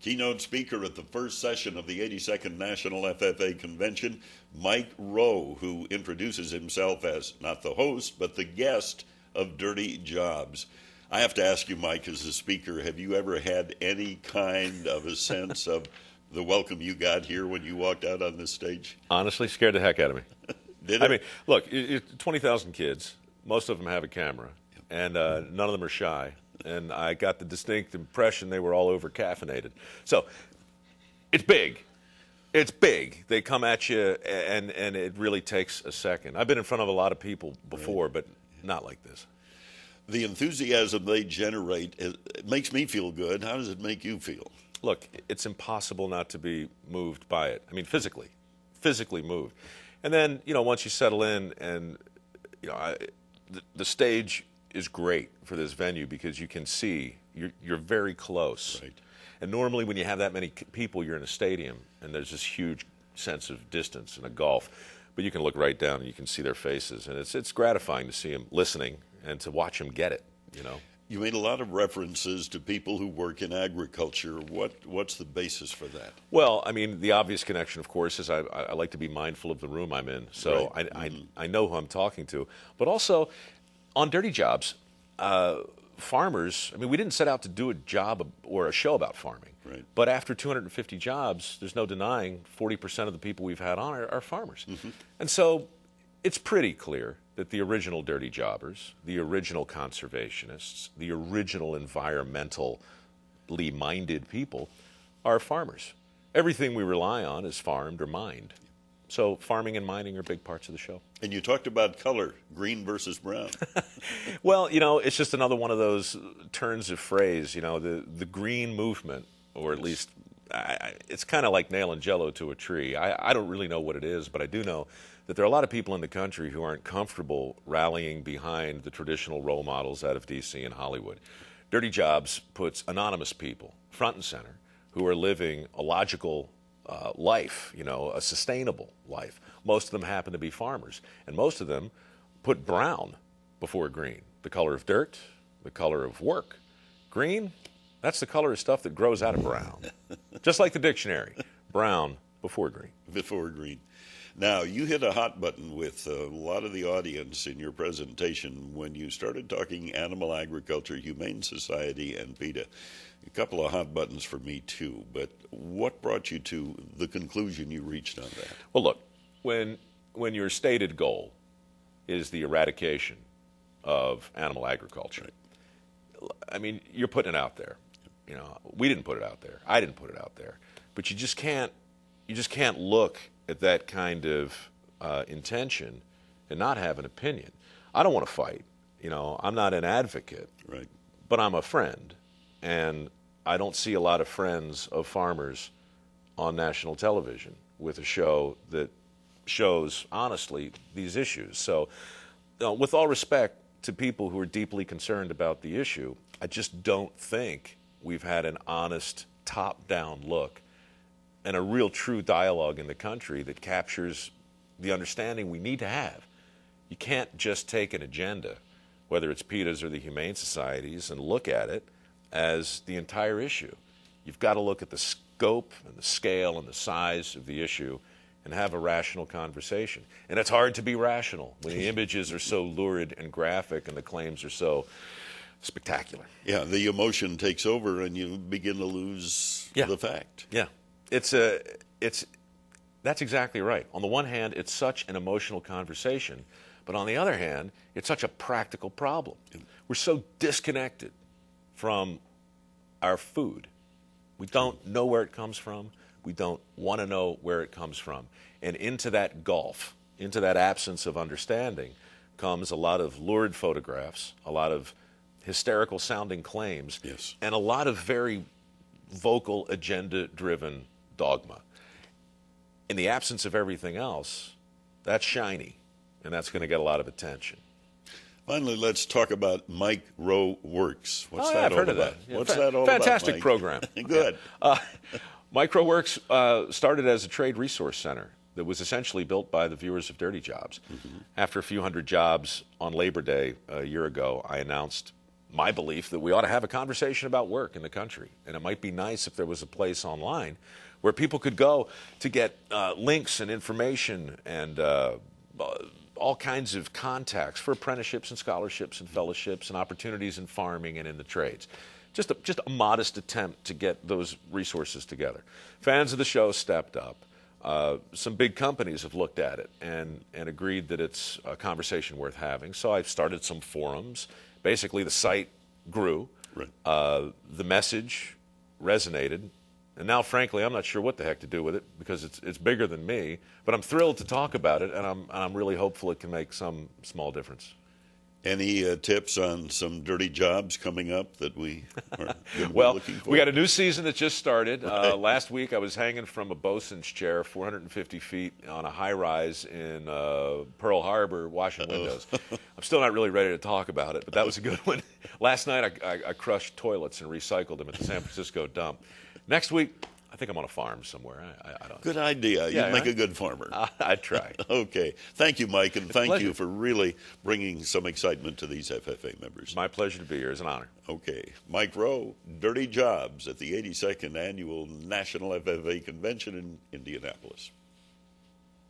Keynote speaker at the first session of the 82nd National FFA Convention, Mike Rowe, who introduces himself as not the host, but the guest of Dirty Jobs. I have to ask you, Mike, as a speaker, have you ever had any kind of a sense of the welcome you got here when you walked out on this stage? Honestly, scared the heck out of me. Did it? I mean, look, 20,000 kids. Most of them have a camera, and none of them are shy. And I got the distinct impression they were all over caffeinated. So it's big. It's big. They come at you, and it really takes a second. I've been in front of a lot of people before, right, but not like this. The enthusiasm they generate, it makes me feel good. How does it make you feel? Look, it's impossible not to be moved by it. I mean, physically moved. And then, once you settle in and, the stage is great for this venue because you can see you're very close. Right. And normally when you have that many people, you're in a stadium and there's this huge sense of distance and a gulf. But you can look right down and you can see their faces, and it's gratifying to see them listening and to watch them get it. You made a lot of references to people who work in agriculture. What's the basis for that? Well, I mean, the obvious connection, of course, is I like to be mindful of the room I'm in, so right. I know who I'm talking to. But also, on Dirty Jobs, farmers, I mean, we didn't set out to do a job or a show about farming. Right. But after 250 jobs, there's no denying 40% of the people we've had on are farmers. Mm-hmm. And so it's pretty clear that the original dirty jobbers, the original conservationists, the original environmentally minded people are farmers. Everything we rely on is farmed or mined. So farming and mining are big parts of the show. And you talked about color, green versus brown. Well, it's just another one of those turns of phrase, the green movement, or at least it's kind of like nailing Jell-O to a tree. I don't really know what it is, but I do know that there are a lot of people in the country who aren't comfortable rallying behind the traditional role models out of D.C. and Hollywood. Dirty Jobs puts anonymous people front and center who are living a logical life, a sustainable life. Most of them happen to be farmers, and most of them put brown before green, the color of dirt, the color of work. Green, that's the color of stuff that grows out of brown. Just like the dictionary, brown before green. Before green. Now, you hit a hot button with a lot of the audience in your presentation when you started talking animal agriculture, humane society, and PETA. A couple of hot buttons for me, too. But what brought you to the conclusion you reached on that? Well, look, when your stated goal is the eradication of animal agriculture, right, I mean, you're putting it out there. We didn't put it out there. I didn't put it out there. But you just can't look at that kind of intention and not have an opinion. I don't want to fight. I'm not an advocate, right, but I'm a friend. And I don't see a lot of friends of farmers on national television with a show that shows, honestly, these issues. So, with all respect to people who are deeply concerned about the issue, I just don't think we've had an honest, top-down look and a real true dialogue in the country that captures the understanding we need to have. You can't just take an agenda, whether it's PETA's or the Humane Societies, and look at it as the entire issue. You've got to look at the scope and the scale and the size of the issue and have a rational conversation. And it's hard to be rational when the images are so lurid and graphic and the claims are so spectacular. Yeah, the emotion takes over and you begin to lose the fact. Yeah. That's exactly right. On the one hand, it's such an emotional conversation, but on the other hand, it's such a practical problem. We're so disconnected from our food. We don't know where it comes from. We don't want to know where it comes from. And into that gulf, into that absence of understanding, comes a lot of lurid photographs, a lot of hysterical sounding claims, yes, and a lot of very vocal, agenda-driven dogma. In the absence of everything else, that's shiny, and that's going to get a lot of attention. Finally, let's talk about Mike Rowe Works. What's that I've all heard about? Of that. Yeah, What's that all about, Fantastic Mike? program. Good. Mike Rowe Works started as a trade resource center that was essentially built by the viewers of Dirty Jobs. Mm-hmm. After a few hundred jobs on Labor Day a year ago, I announced my belief that we ought to have a conversation about work in the country. And it might be nice if there was a place online where people could go to get links and information and all kinds of contacts for apprenticeships and scholarships and fellowships and opportunities in farming and in the trades. Just a modest attempt to get those resources together. Fans of the show stepped up. Some big companies have looked at it and agreed that it's a conversation worth having. So I've started some forums. Basically, the site grew. Right. The message resonated. And now, frankly, I'm not sure what the heck to do with it because it's bigger than me. But I'm thrilled to talk about it, and I'm really hopeful it can make some small difference. Any tips on some dirty jobs coming up that we are well, looking for? We got a new season that just started. Right. Last week I was hanging from a bosun's chair 450 feet on a high-rise in Pearl Harbor washing windows. I'm still not really ready to talk about it, but that was a good one. Last night I crushed toilets and recycled them at the San Francisco dump. Next week, I think I'm on a farm somewhere. I don't. Good idea. Yeah, You'd make a good farmer. I'd try. Okay. Thank you, Mike, and thank pleasure. you for really bringing some excitement to these FFA members. My pleasure to be here. It's an honor. Okay. Mike Rowe, Dirty Jobs at the 82nd Annual National FFA Convention in Indianapolis.